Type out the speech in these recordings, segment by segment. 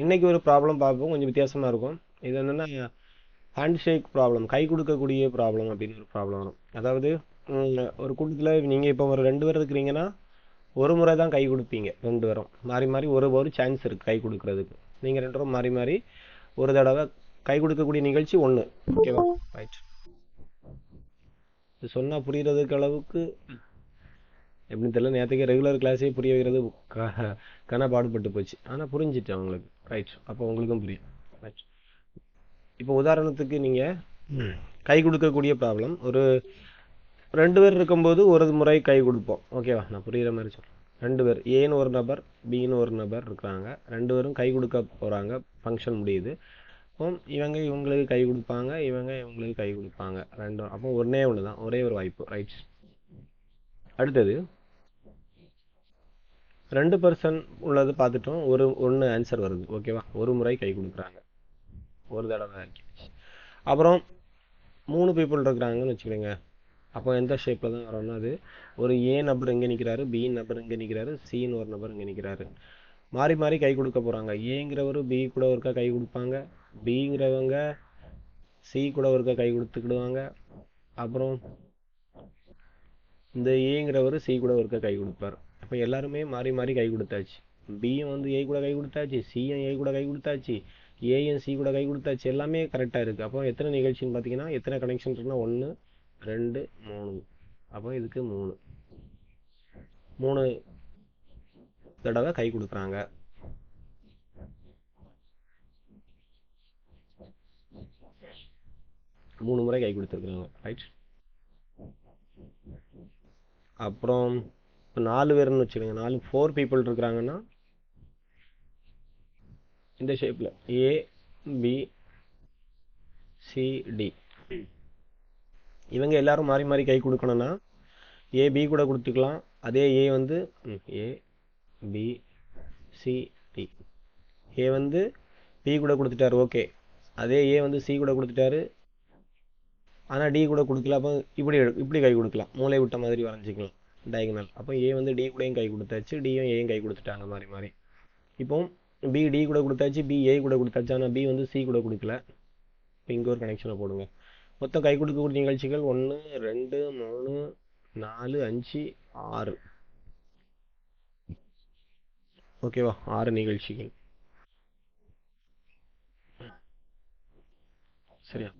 இன்னைக்கு ஒரு ப்ராப்ளம் பார்ப்போம், கொஞ்சம் வித்தியாசமாக இருக்கும். இது என்னென்னா ஹேண்ட் ஷேக் ப்ராப்ளம், கை கொடுக்கக்கூடிய ப்ராப்ளம் அப்படின்னு ஒரு ப்ராப்ளம் வரும். அதாவது ஒரு கூட்டத்தில் நீங்கள் இப்போ ஒரு 2 பேர் இருக்கிறீங்கன்னா ஒரு முறை தான் கை கொடுப்பீங்க. 2 பேரும் மாறி மாறி ஒரு சான்ஸ் இருக்குது கை கொடுக்கறதுக்கு. நீங்கள் 2 பேரும் மாறி மாறி ஒரு தடவை கை கொடுக்கக்கூடிய நிகழ்ச்சி 1. ஓகேவா? ரைட். இது சொன்னால் புரிகிறதுக்கு அளவுக்கு எப்படின்னு தெரியல. நேற்றுக்கு ரெகுலர் கிளாஸே புரிய வைக்கிறது கன பாடுபட்டு போச்சு. ஆனால் புரிஞ்சிட்டு அவங்களுக்கு. ரைட். அப்போ உங்களுக்கும் புரியும். ரைட். இப்போ உதாரணத்துக்கு நீங்கள் கை கொடுக்கக்கூடிய ப்ராப்ளம், ஒரு 2 பேர் இருக்கும்போது ஒரு முறை கை கொடுப்போம். ஓகேவா? நான் புரிகிற மாதிரி சொல்கிறேன். 2 பேர், ஏன்னு ஒரு நபர், பின்னு ஒரு நபர் இருக்கிறாங்க. 2 பேரும் கை கொடுக்க போகிறாங்க. ஃபங்க்ஷன் முடியுது. அப்போ இவங்க இவங்களுக்கு கை கொடுப்பாங்க, இவங்க இவங்களுக்கு கை கொடுப்பாங்க. ரெண்டும் அப்போ ஒன்றே ஒன்று தான், ஒரே ஒரு வாய்ப்பு. ரைட். அடுத்தது 2% உள்ளது பார்த்துட்டோம். ஒன்று ஆன்சர் வருது. ஓகேவா? ஒரு முறை கை கொடுக்குறாங்க, ஒரு தடவை. அப்புறம் 3 பீப்புள் இருக்கிறாங்கன்னு வச்சுக்கோங்க. அப்போ எந்த ஷேப்பில் தான் வரோம்னா, அது ஒரு ஏ நபர் இங்கே நிற்கிறாரு, பி நபர் இங்கே நிற்கிறாரு, சின்னு ஒரு நபர் இங்கே நிற்கிறாரு. மாறி மாறி கை கொடுக்க போகிறாங்க. ஏங்கிறவர் பி கூட ஒருக்கா கை கொடுப்பாங்க, பிங்கிறவங்க சி கூட ஒருக்கா கை கொடுத்துக்கிடுவாங்க. அப்புறம் இந்த ஏங்கிறவர் சி கூட ஒருக்கா கை கொடுப்பார். அப்போ எல்லாருமே மாறி மாறி கை கொடுத்தாச்சு. பியும் வந்து ஏ கூட கை கொடுத்தாச்சு, சியும் ஏ கூட கை கொடுத்தாச்சு, ஏஎன் சி கூட கை கொடுத்தாச்சு. எல்லாமே கரெக்டாக இருக்குது. அப்போ எத்தனை நிகழ்ச்சின்னு பார்த்தீங்கன்னா, எத்தனை கனெக்ஷன் இருக்குன்னா 1 2 3. அப்போ இதுக்கு 3 தடவை கை கொடுக்குறாங்க. மூணு முறை கை கொடுத்துருக்குறாங்க. ரைட். அப்புறம் இப்போ 4 பேர்னு வச்சுக்கோங்க. 4 பீப்புள் இருக்கிறாங்கன்னா இந்த ஷேப்பில் ஏ பி சி டி. இவங்க எல்லாரும் மாறி மாறி கை கொடுக்கணும்னா ஏ பி கூட கொடுத்துக்கலாம். அதே ஏ வந்து ஏ பி சி டி. ஏ வந்து பி கூட கொடுத்துட்டாரு. ஓகே. அதே ஏ வந்து சி கூட கொடுத்துட்டாரு, ஆனால் டி கூட கொடுக்கல. அப்போ இப்படி கை கொடுக்கலாம், மூளை விட்ட மாதிரி வரைஞ்சிக்கலாம், டயகனல். அப்போ ஏ வந்து டி கூடயும் கை கொடுத்தாச்சு, டியும் ஏயும் கை கொடுத்துட்டாங்க மாறி மாறி. இப்போ பி டி கூட கொடுத்தாச்சு, பி ஏ கூட கொடுத்தாச்சு, ஆனால் பி வந்து சி கூட கொடுக்கல. இப்போ இங்கே ஒரு கனெக்ஷனை போடுங்க. மொத்தம் கை கொடுக்கக்கூடிய நிகழ்ச்சிகள் 1 2 3 4 5 6. ஓகேவா? 6 நிகழ்ச்சிகள். சரியா?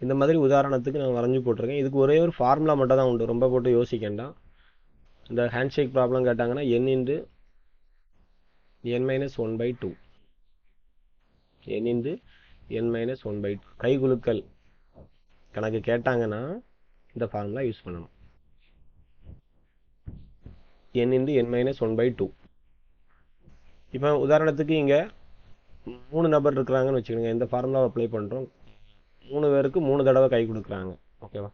இந்த மாதிரி உதாரணத்துக்கு நான் வரைஞ்சி போட்டிருக்கேன். இதுக்கு ஒரே ஒரு ஃபார்முலா மட்டும் தான் உண்டு, ரொம்ப போட்டு யோசிக்கேன்டாம். இந்த ஹேண்ட் ஷேக் ப்ராப்ளம் கேட்டாங்கன்னா n into n minus 1/2, n into n minus 1/2. கை குலுக்கல் கணக்கு கேட்டாங்கன்னா இந்த ஃபார்முலா யூஸ் பண்ணணும். n into n minus 1/2. இப்போ உதாரணத்துக்கு இங்கே 3 நபர் இருக்கிறாங்கன்னு வச்சுக்கோங்க. இந்த ஃபார்முலாவை அப்ளை பண்ணுறோம். 3 பேருக்கு 3 தடவை கை கொடுக்குறாங்க. ஓகேவா?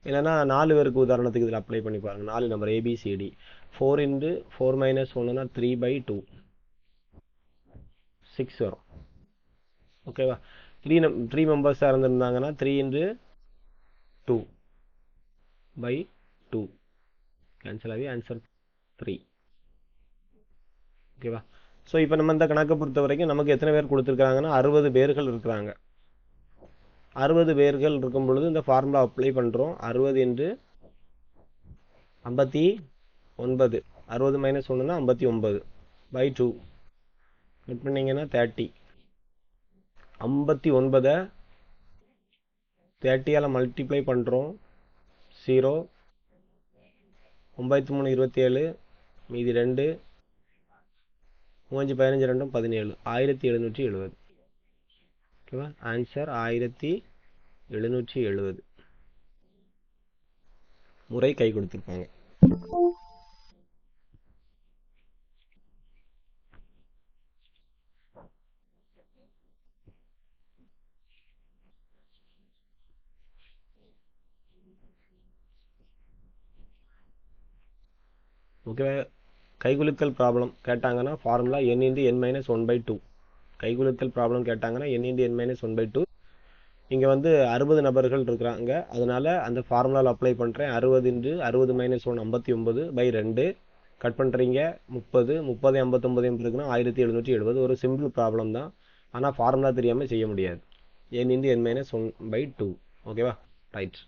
இல்லைன்னா 4 பேருக்கு உதாரணத்துக்கு இதில் அப்ளை பண்ணி பாருங்க. 4 நம்பர் ஏபிசிடி. 4 இன்டு 4 மைனஸ் 1னா 3/2, 6 வரும். ஓகேவா? 3 மெம்பர்ஸாக இருந்திருந்தாங்கன்னா 3 இன்டு 2/2 கேன்சல் ஆகி ஆன்சர் 3. ஓகேவா? ஸோ இப்போ நம்ம இந்த கணக்கை பொறுத்த வரைக்கும் நமக்கு எத்தனை பேர் கொடுத்துருக்காங்கன்னா 60 பேர்கள் இருக்கிறாங்க. 60 பேர்கள் இருக்கும் பொழுது இந்த ஃபார்முலா அப்ளை பண்ணுறோம். 60 இன்டு 59. 60 மைனஸ் 1னா 59/2. கட் பண்ணிங்கன்னா 30. 59 30ஆல் மல்டிப்ளை பண்ணுறோம். 0 9 3 27, மீதி 2, 3 15 2 17, 1770. ஓகேவா? ஆன்சர் 1770 முறை கை கொடுத்துருப்பாங்க. ஓகேவா? கைகுலுக்கல் ப்ராப்ளம் கேட்டாங்கன்னா formula n into n minus 1/2. கைகுலுக்கல் ப்ராப்ளம் கேட்டாங்கன்னா n இன்டு n மைனஸ் 1/2. இங்கே வந்து 60 நபர்கள் இருக்கிறாங்க, அதனால அந்த ஃபார்முலாவில் அப்ளை பண்ணுறேன். 60 இன்டு 60 மைனஸ் 1 59/2. கட் பண்ணுறீங்க 30 30 59 இருக்குன்னா 1770. ஒரு சிம்பிள் ப்ராப்ளம் தான், ஆனால் ஃபார்முலா தெரியாமல் செய்ய முடியாது. n into n minus 1/2. ஓகேவா? ரைட்.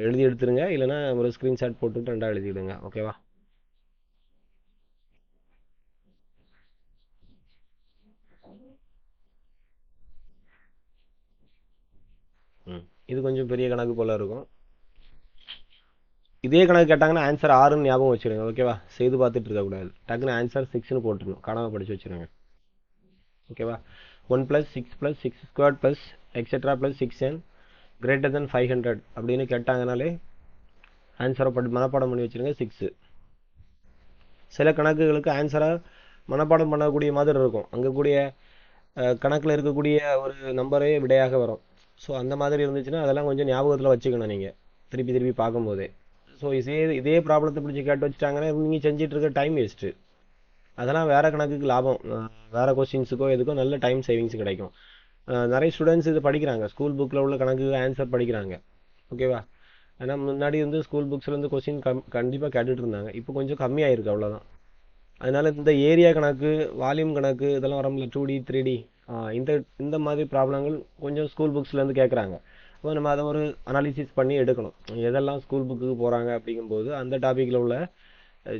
எழுதி எடுத்துருங்க, இல்லைன்னா ஒரு ஸ்க்ரீன்ஷாட் போட்டுட்டு ரெண்டாக எழுதிடுங்க. ஓகேவா? இது கொஞ்சம் பெரிய கணக்கு போல இருக்கும். இதே கணக்கு கேட்டாங்கன்னா ஆன்சர் 6ன்னு ஞாபகம் வச்சுருங்க. ஓகேவா? செய்து பார்த்துட்டு இருக்கக்கூடாது. டக்குன்னு ஆன்சர் 6ன்னு போட்டுருணும், காணாமல் படித்து வச்சுருங்க. ஓகேவா? 1 + 6 + 6² + எக்ஸெட்ரா + 6n greater than 500 அப்படின்னு கேட்டாங்கனாலே ஆன்சரை மனப்பாடம் பண்ணி வச்சுருங்க. 6. சில கணக்குகளுக்கு ஆன்சரை மனப்பாடம் பண்ணக்கூடிய மாதிரி இருக்கும், அங்கே கூடிய கணக்கில் இருக்கக்கூடிய ஒரு நம்பரே விடையாக வரும். ஸோ அந்த மாதிரி இருந்துச்சுன்னா அதெல்லாம் கொஞ்சம் ஞாபகத்தில் வச்சுக்கணும் நீங்கள் திருப்பி திருப்பி பார்க்கும்போதே. ஸோ இதே ப்ராப்ளத்தை பிடிச்சி கேட்டு வச்சுட்டாங்கன்னா நீங்கள் செஞ்சிட்டு இருக்க டைம் வேஸ்ட்டு. அதெல்லாம் வேறு கணக்குக்கு லாபம், வேறு கொஸ்டின்ஸுக்கோ எதுக்கோ நல்ல டைம் சேவிங்ஸ் கிடைக்கும். நிறைய ஸ்டூடெண்ட்ஸ் இது படிக்கிறாங்க, ஸ்கூல் புக்கில் உள்ள கணக்கு ஆன்சர் படிக்கிறாங்க. ஓகேவா? ஏன்னா முன்னாடி வந்து ஸ்கூல் புக்ஸ்லேருந்து கொஸ்டின் கண்டிப்பாக கேட்டுட்டு இருந்தாங்க, இப்போ கொஞ்சம் கம்மியாயிருக்கு, அவ்வளோதான். அதனால இந்த ஏரியா கணக்கு, வால்யூம் கணக்கு இதெல்லாம் வரமில்ல, 2D 3D, இந்த இந்த மாதிரி ப்ராப்ளங்கள் கொஞ்சம் ஸ்கூல் புக்ஸ்லேருந்து கேட்குறாங்க. அப்போ நம்ம அதை ஒரு அனாலிசிஸ் பண்ணி எடுக்கணும், எதெல்லாம் ஸ்கூல் புக்குக்கு போகிறாங்க அப்படிங்கும்போது அந்த டாப்பிக்கில் உள்ள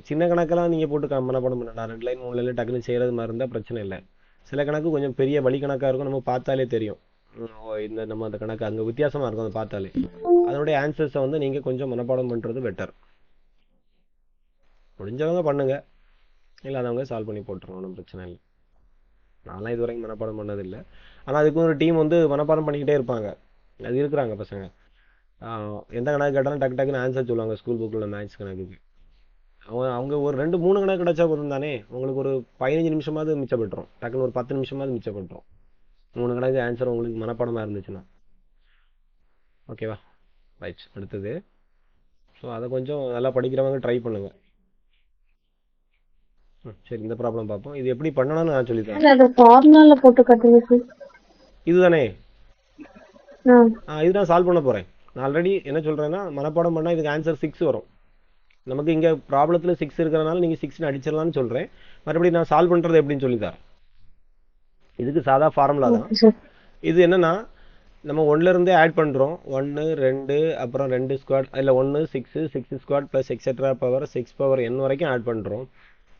சின்ன கணக்கெல்லாம் நீங்கள் போட்டு மனப்பாடம் பண்ணலாம். 2 லைன் 3 லைன் டக்குன்னு செய்கிறது மாதிரி இருந்தால் பிரச்சனை இல்லை. சில கணக்கு கொஞ்சம் பெரிய வழி கணக்காக இருக்கும், நம்ம பார்த்தாலே தெரியும். இந்த நம்ம அந்த கணக்கு அங்கே வித்தியாசமாக இருக்கும், அதை பார்த்தாலே. அதனுடைய ஆன்சர்ஸை வந்து நீங்கள் கொஞ்சம் மனப்பாடம் பண்ணுறது பெட்டர். முடிஞ்சவங்க பண்ணுங்கள், இல்லாதவங்க சால்வ் பண்ணி போட்டுருவோம், ஒன்றும் பிரச்சனை இல்லை. நான்லாம் இது வரைக்கும் மனப்பாடம் பண்ணதில்லை, ஆனால் அதுக்கு ஒரு டீம் வந்து மனப்பாடம் பண்ணிக்கிட்டே இருப்பாங்க, அது இருக்கிறாங்க பசங்க. எந்த கணக்கு கேட்டாலும் டக்கு டக்குன்னு ஆன்சர் சொல்லுவாங்க ஸ்கூல் புக்கில் மேத்ஸ் கணக்குக்கு. அவங்க ஒரு 2 3 கணக்கு கிடச்சா போதும் தானே, உங்களுக்கு ஒரு 15 நிமிஷமாவது மிச்சப்பட்டுரும், டக்குன்னு ஒரு 10 நிமிஷமாவது மிச்சப்பட்டுரும் 3 கணக்கு ஆன்சர் உங்களுக்கு மனப்பாடமாக இருந்துச்சுன்னா. ஓகேவா? ரைட். அடுத்தது, ஸோ அதை கொஞ்சம் நல்லா படிக்கிறவங்க ட்ரை பண்ணுங்க. சரி, இந்த ப்ராப்ளம் பார்ப்போம். இது எப்படி பண்ணணும்னு நான் சொல்லித்தரேன். அது ஃபார்முலால போட்டு காட்டுங்க. இதுதானே? இதுதான் சால்வ் பண்ண போகிறேன். நான் ஆல்ரெடி என்ன சொல்கிறேன்னா, மனப்பாடம் பண்ணால் இதுக்கு ஆன்சர் 6 வரும். நமக்கு இங்கே ப்ராப்ளத்தில் 6 இருக்கிறனால நீங்கள் 6ன்னு அடிச்சிடலாம்னு சொல்கிறேன். மறுபடியும் நான் சால்வ் பண்ணுறது எப்படின்னு சொல்லித்தரேன். இதுக்கு சாதா ஃபார்முலா தான். இது என்னன்னா, நம்ம 1லேருந்தே ஆட் பண்ணுறோம். 1 2 அப்புறம் 2 ஸ்கொயர், இல்லை 1 6 6 square plus etcetera power 6 power n வரைக்கும் ஆட் பண்ணுறோம்.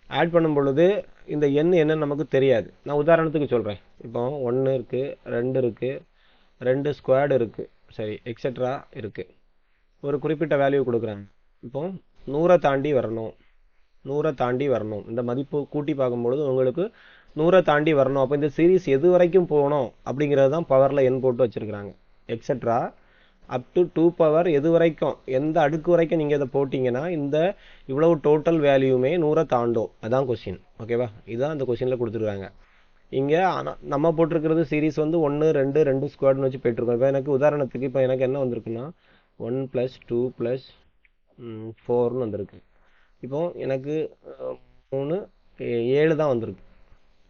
ஆட் பண்ணும் பொழுது இந்த n என்னன்னு நமக்கு தெரியாது. நான் உதாரணத்துக்கு சொல்கிறேன். இப்போ 1 இருக்குது, 2 இருக்குது, 2 ஸ்கொயர்டு இருக்குது, சரி, எக்ஸெட்ரா இருக்குது. ஒரு குறிப்பிட்ட வேல்யூ கொடுக்குறாங்க. இப்போ 100 தாண்டி வரணும், 100 தாண்டி வரணும். இந்த மதிப்பு கூட்டி பார்க்கும்பொழுது உங்களுக்கு 100 தாண்டி வரணும். அப்போ இந்த சீரீஸ் எது வரைக்கும் போகணும் அப்படிங்கிறது தான் பவரில் n போட்டு வச்சுருக்கிறாங்க. எக்ஸெட்ரா அப் டு 2 பவர் எது வரைக்கும், எந்த அடுக்கு வரைக்கும் நீங்கள் இதை போட்டிங்கன்னா இந்த இவ்வளவு டோட்டல் வேல்யூமே 100 தாண்டும். அதான் கொஸ்டின். ஓகேவா? இதுதான் அந்த கொஸ்டினில் கொடுத்துருக்காங்க. இங்கே நம்ம போட்டிருக்கிறது சீரீஸ் வந்து 1 2 2 ஸ்கொயர்னு வச்சு போயிட்டுருக்கோம். இப்போ எனக்கு உதாரணத்துக்கு இப்போ எனக்கு என்ன வந்திருக்குன்னா 1 + 2 + 4ன்னு வந்திருக்கு. இப்போ எனக்கு 3 7 தான் வந்திருக்கு,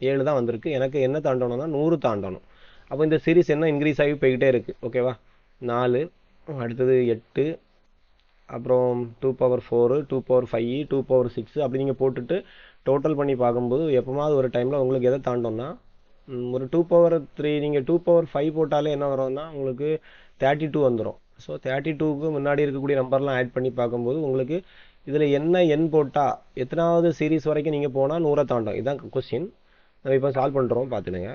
7 தான் வந்திருக்கு. எனக்கு என்ன தாண்டணும்னா 100 தாண்டணும். அப்போ இந்த சீரீஸ் என்ன இன்க்ரீஸ் ஆகி போய்கிட்டே இருக்குது. ஓகேவா? 4, அடுத்தது 8, அப்புறம் 2 பவர் 4, 2 பவர் 5, 2 பவர் 6 அப்படி நீங்கள் போட்டுட்டு டோட்டல் பண்ணி பார்க்கும்போது எப்போமாவது ஒரு டைமில் உங்களுக்கு எதை தாண்டோம்னா ஒரு 2 பவர் 3, நீங்கள் 2 பவர் 5 போட்டாலே என்ன வரும்னா உங்களுக்கு 32 வந்துடும். ஸோ 32க்கு முன்னாடி இருக்கக்கூடிய நம்பர்லாம் ஆட் பண்ணி பார்க்கும்போது உங்களுக்கு இதில் என்ன எண் போட்டால் எத்தனாவது சீரீஸ் வரைக்கும் நீங்கள் போனால் 100 தாண்டும். இதுதான் கொஸ்டின். நம்ம இப்போ சால்வ் பண்ணுறோம், பார்த்துடுங்க.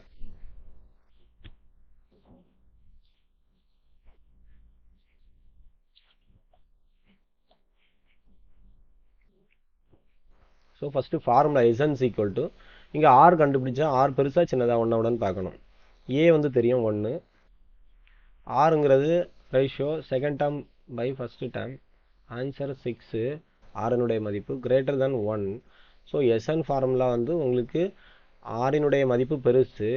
So first formula SNs equal to, இங்கே ஆர் கண்டுபிடிச்சா ஆர் பெருசாக சின்னதாக ஒன்றோடன்னு பார்க்கணும். ஏ வந்து தெரியும் 1, ஆறுங்கிறது ratio second term by first term, answer 6, ஆறினுடைய மதிப்பு greater than 1. So SN formula வந்து உங்களுக்கு ஆறினுடைய மதிப்பு பெருசு,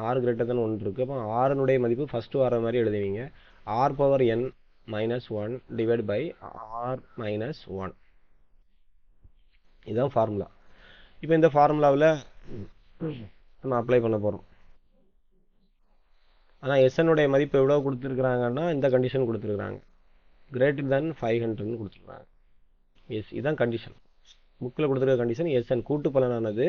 ஆர் கிரேட்டர் தேன் 1 இருக்குது. அப்போ ஆறினுடைய மதிப்பு ஃபஸ்ட்டு வர மாதிரி எழுதுவீங்க, R power n minus 1 divide by R minus 1. இதுதான் ஃபார்முலா. இப்போ இந்த ஃபார்முலாவில் நம்ம அப்ளை பண்ண போகிறோம். ஆனால் எஸ்என்னுடைய மதிப்பு எவ்வளோ கொடுத்துருக்குறாங்கன்னா இந்த கண்டிஷன் கொடுத்துருக்குறாங்க, கிரேட்டர் தேன் 500ன்னு கொடுத்துருக்குறாங்க. எஸ், இதுதான் கண்டிஷன். புக்கில் கொடுத்துருக்க கண்டிஷன் எஸ்என் கூட்டு பலனானது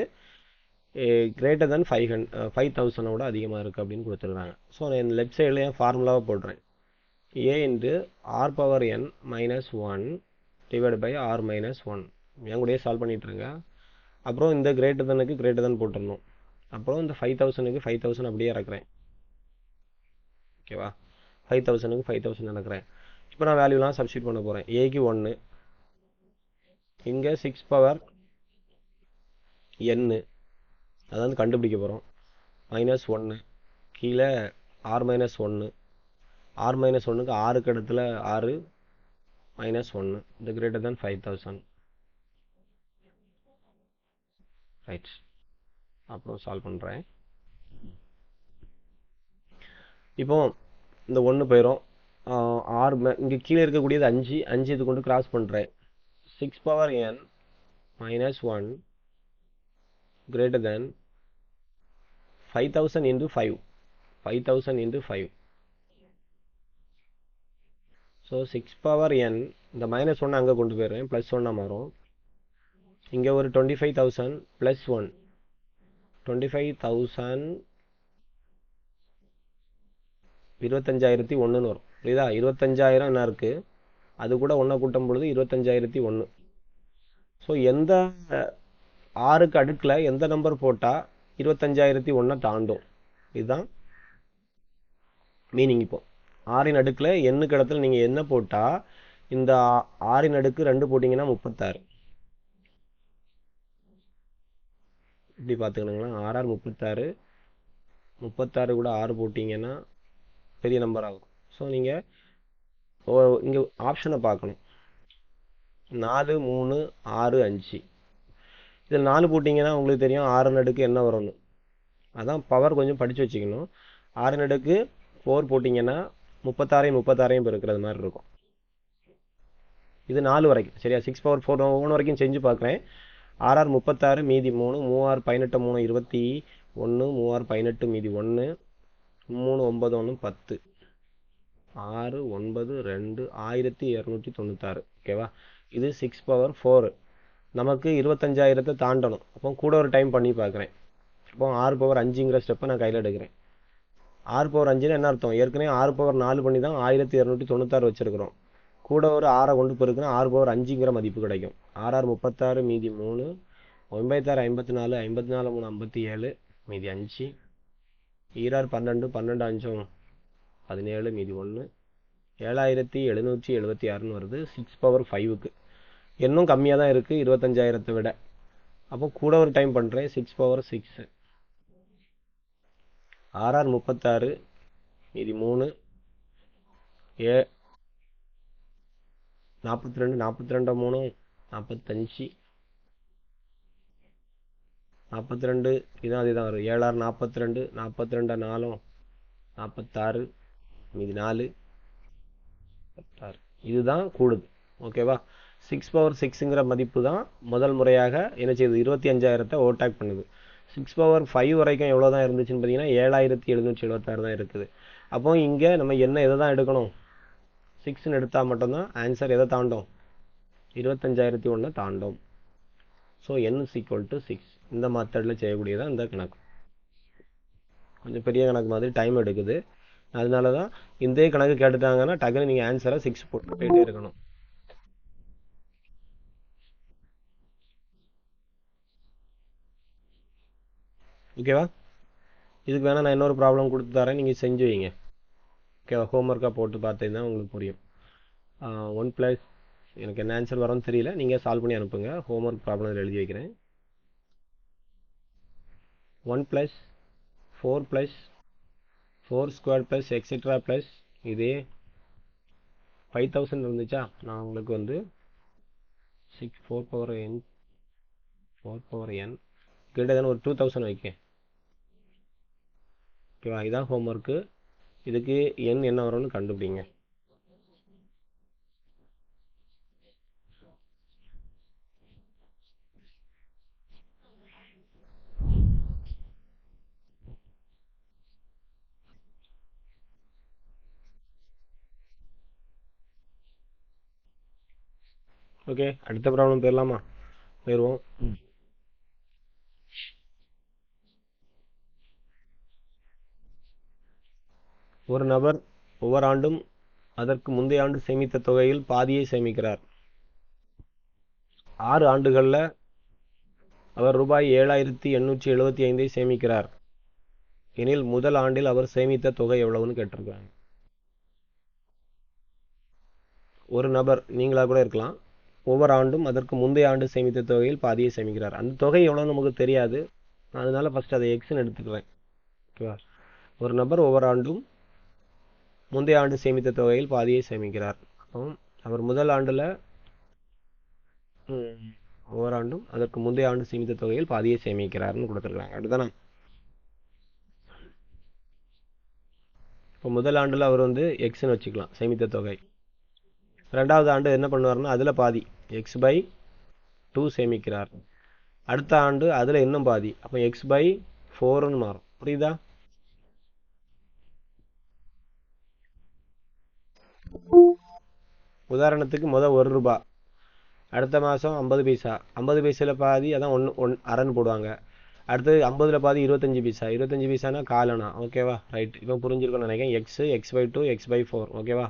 கிரேட்டர் தென் 5000 அதிகமாக இருக்குது அப்படின்னு கொடுத்துருக்காங்க. ஸோ நான் லெஃப்ட் சைடில் என் ஃபார்முலாவை போடுறேன். A into R power N minus one divide by R minus one என் கூடயே சால்வ் பண்ணிட்டுருங்க. அப்புறம் இந்த கிரேட்டர் தனுக்கு கிரேட்டர் தன் போட்டுடணும். அப்புறம் இந்த 5000க்கு 5000 அப்படியே இறக்குறேன். ஓகேவா, 5000க்கு 5000 இறக்குறேன். இப்போ நான் வேல்யூலாம் சப்ஸ்டியூட் பண்ண போகிறேன். ஏக்கு 1, இங்கே 6 பவர் n அதை வந்து கண்டுபிடிக்க போகிறோம். மைனஸ் 1 கீழே ஆர் மைனஸ் 1, ஆர் மைனஸ் 1க்கு 6க்கு இடத்துல 6 மைனஸ் 1 இந்த கிரேட்டர் தேன் 5000. ரைட், அப்புறம் சால்வ் பண்ணுறேன். இப்போ இந்த 1 போயிடும். ஆர் இங்கே கீழே இருக்கக்கூடியது 5 இது கொண்டு கிராஸ் பண்ணுறேன். 6 power n minus 1 greater than 5000 into 5. 5000 into 5. So 6 power n இந்த மைனஸ் 1 அங்கே கொண்டு போயிடுறேன், ப்ளஸ் 1 மாறும். இங்கே ஒரு 25,000 ப்ளஸ் 1 25,000 25,001 வரும். புரியுதா? 25,000 என்ன இருக்குது, அது கூட ஒன்றை கூட்டும் பொழுது 25,001. ஸோ எந்த 6க்கு அடுக்கில் எந்த நம்பர் போட்டால் 25,001 தாண்டும், இதுதான் மீனிங். இப்போ 6ன் அடுக்கில் எண்ணுக்கு இடத்துல நீங்கள் என்ன போட்டால் இந்த 6ன் அடுக்கு 2 போட்டிங்கன்னா 36. இப்படி பார்த்துக்கணுங்களா, 6 36, 36 கூட 6 போட்டிங்கன்னா பெரிய நம்பர் ஆகும். ஸோ நீங்கள் இங்கே ஆப்ஷனை பார்க்கணும். 4 3 6 5 இதில் 4 போட்டிங்கன்னா உங்களுக்கு தெரியும் 6ன் அடுக்கு என்ன வரும்னு. அதான் பவர் கொஞ்சம் படித்து வச்சுக்கணும். 6ன் அடுக்கு 4 போட்டிங்கன்னா 36 பெருக்கிறது மாதிரி இருக்கும். இது 4 வரைக்கும் சரியா. 6 பவர் 4 1 வரைக்கும் செஞ்சு பார்க்குறேன். 6 36 மீதி 3 3 18 3 21 3 18 மீதி 1 3 9 1 10 6 9 2 1296. ஓகேவா, இது 6 பவர் 4. நமக்கு 25,000 தாண்டணும். அப்போ கூட ஒரு டைம் பண்ணி பார்க்குறேன். அப்போ 6 பவர் 5ங்கிற ஸ்டெப்பை நான் கையில் எடுக்கிறேன். 6 பவர் 5ன்னு என்ன அர்த்தம், ஏற்கனவே 6 பவர் 4 பண்ணி தான் 1296 வச்சுருக்கிறோம். கூட ஒரு 6 கொண்டு போயிருக்குன்னா 6 பவர் 5ங்கிற மதிப்பு கிடைக்கும். 6 36 மீதி 3 96 54 54 3 57 மீதி 5 12 12 5 17 மீதி 1 7776 வருது. 6 பவர் 5க்கு இன்னும் கம்மியாக தான் இருக்குது 25,000 விட. அப்போ கூட ஒரு டைம் பண்ணுறேன். 6 பவர் 6 6 36 மீதி 3 42 42 3 45 42 இதான் அதுதான் வரும். 7 42 42 4 46 மீதி 4 16. இதுதான் கூடுது. ஓகேவா, 6 பவர் 6ங்கிற மதிப்பு தான் முதல் முறையாக என்ன செய்யுது, 25,000 ஓவர்டேக் பண்ணுது. 6 பவர் 5 வரைக்கும் எவ்வளோ தான் இருந்துச்சுன்னு பார்த்தீங்கன்னா 7776 தான் இருக்குது. அப்போ இங்கே நம்ம என்ன எதை தான் எடுக்கணும், 6ன்னு எடுத்தால் மட்டும்தான் ஆன்சர் எதை தாண்டும், 25,001 தாண்டும். So n is equal to 6. இந்த மெத்தடில் செய்யக்கூடியதான் இந்த கணக்கு. கொஞ்சம் பெரிய கணக்கு மாதிரி டைம் எடுக்குது. அதனால தான் இந்த கணக்கு கேட்டுட்டாங்கன்னா டக்குன்னு நீங்கள் ஆன்சரை 6 போட்டு போயிட்டே இருக்கணும். ஓகேவா, இதுக்கு வேணால் நான் இன்னொரு ப்ராப்ளம் கொடுத்து தரேன், நீங்கள் செஞ்சு வைங்க. ஓகேவா, ஹோம்ஒர்க்காக போட்டு பார்த்தீங்கன்னா உங்களுக்கு புரியும். 1 + எனக்கு என்ன ஆன்சர் வரும்னு தெரியல, நீங்கள் சால்வ் பண்ணி அனுப்புங்க. ஹோம்ஒர்க் ப்ராப்ளம் எழுதி வைக்கிறேன். 1 + 4 + 4² + எக்ஸெட்ரா ப்ளஸ் இதே 5000 இருந்துச்சா, நான் உங்களுக்கு வந்து 4 பவர் n கிரேட்டர் தென் ஒரு 2000 வைக்கேன். ஓகேவா, இதான் ஹோம்ஒர்க்கு. இதுக்கு n என்ன வரும்னு கண்டுபிடிங்க. ஓகே, அடுத்த ப்ராப்ளம் போயிடலாமா. போயிடுவோம். ஒரு நபர் ஒவ்வொரு ஆண்டும் அதற்கு முந்தைய ஆண்டு சேமித்த தொகையில் பாதியை சேமிக்கிறார். 6 ஆண்டுகளில் அவர் ரூபாய் 7,875 சேமிக்கிறார் எனில் முதல் ஆண்டில் அவர் சேமித்த தொகை எவ்வளவுன்னு கேட்டிருக்காங்க. ஒரு நபர் நீங்களாக கூட இருக்கலாம், ஒவ்வொரு ஆண்டும் அதற்கு முந்தைய ஆண்டு சேமித்த தொகையில் பாதியை சேமிக்கிறார். அந்த தொகை எவ்வளோ நமக்கு தெரியாது, அதனால ஃபர்ஸ்ட் அதை எக்ஸ்ன்னு எடுத்துக்கிறேன். ஓகேவா? ஒரு நபர் ஒவ்வொரு ஆண்டும் முந்தைய ஆண்டு சேமித்த தொகையில் பாதியை சேமிக்கிறார். அப்போ அவர் முதல் ஆண்டில் ஒவ்வொரு ஆண்டும் அதற்கு முந்தைய ஆண்டு சேமித்த தொகையில் பாதியை சேமிக்கிறார்னு கொடுத்துருக்காங்க. அப்படிதானே? இப்போ முதல் ஆண்டில் அவர் வந்து எக்ஸ்ன்னு வச்சுக்கலாம் சேமித்த தொகை. ரெண்டாவது ஆண்டு என்ன பண்ணுவார்னா அதில் பாதி x/2 சேமிக்கிறார். அடுத்த ஆண்டு அதில் இன்னும் பாதி, அப்போ x/4ன்னு மாறும். புரியுதா? உதாரணத்துக்கு முதல் 1 ரூபா, அடுத்த மாதம் 50 பைசா, 50 பைசாவில் பாதி அதான் அரைன்னு போடுவாங்க. அடுத்தது 50ல் பாதி 25 பைசா, 25 பைசானா காலனா. ஓகேவா? ரைட். இப்போ புரிஞ்சிருக்கும்னு நினைக்கிறேன். x/2 x/4. ஓகேவா?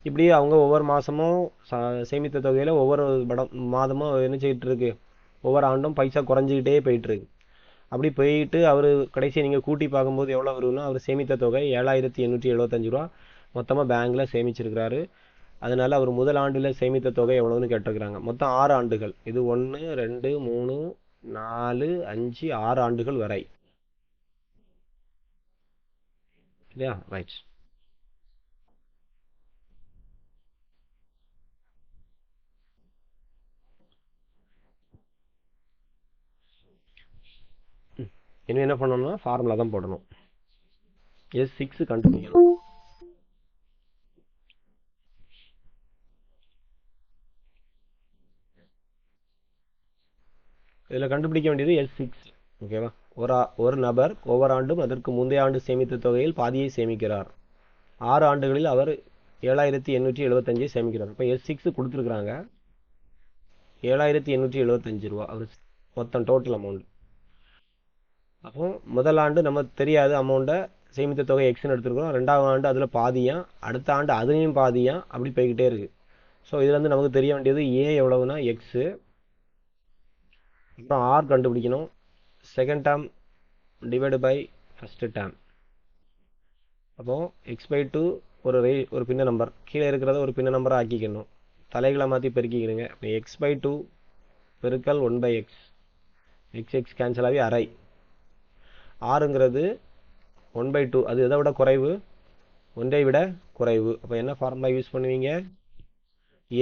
இப்படி அவங்க ஒவ்வொரு மாதமும் சேமித்த தொகையில் ஒவ்வொரு மாதமும் என்ன செய்யிட்டு இருக்கு, ஒவ்வொரு ஆண்டும் பைசா குறைஞ்சிக்கிட்டே போயிட்டு இருக்கு. அப்படி போயிட்டு அவர் கடைசியை நீங்கள் கூட்டி பார்க்கும்போது எவ்வளோ வரும்னா அவர் சேமித்த தொகை 7,875 ரூபா மொத்தமாக பேங்க்கில் சேமிச்சிருக்கிறாரு. அதனால அவர் முதல் ஆண்டில் சேமித்த தொகை எவ்வளோன்னு கேட்டிருக்கிறாங்க. மொத்தம் 6 ஆண்டுகள். இது 1 2 3 4 5 6 ஆண்டுகள் வரை. இல்லையா? ரைட். இன்னும் என்ன பண்ணணும்னா ஃபார்முலா தான் போடணும். S6 கண்டுபிடிக்கணும். இதில் கண்டுபிடிக்க வேண்டியது S6. ஓகேவா? ஒரு நபர் ஒவ்வொரு ஆண்டும் அதற்கு முந்தைய ஆண்டு சேமித்த தொகையில் பாதியை சேமிக்கிறார். 6 ஆண்டுகளில் அவர் 7,875 சேமிக்கிறார். இப்போ S6 கொடுத்துருக்குறாங்க 7,875 ரூபா அவர் மொத்தம் டோட்டல் அமௌண்ட். அப்போ முதல் ஆண்டு நம்ம தெரியாது அமௌண்ட்டை, சேமித்த தொகை எக்ஸ்ன்னு எடுத்துருக்கோம். ரெண்டாவது ஆண்டு அதில் பாதியாக, அடுத்த ஆண்டு அதுலேயும் பாதியாக, அப்படி போய்கிட்டே இருக்குது. ஸோ இதில் வந்து நமக்கு தெரிய வேண்டியது ஏ எவ்வளவுனா எக்ஸு, அப்புறம் ஆர் கண்டுபிடிக்கணும். Second term divide by first term. அப்போது x/2 ஒரு பின்ன நம்பர், கீழே இருக்கிறத ஒரு பின்ன நம்பராக ஆக்கிக்கணும். தலைகளை மாற்றி பெருக்கிக்கிறீங்க. இப்போ x/2 பெருக்கல் 1/x, x கேன்சல் ஆகி அரை. ஆறுங்கிறது 1/2, அது எதை விட குறைவு, 1ஐ விட குறைவு. அப்போ என்ன ஃபார்முலா யூஸ் பண்ணுவீங்க?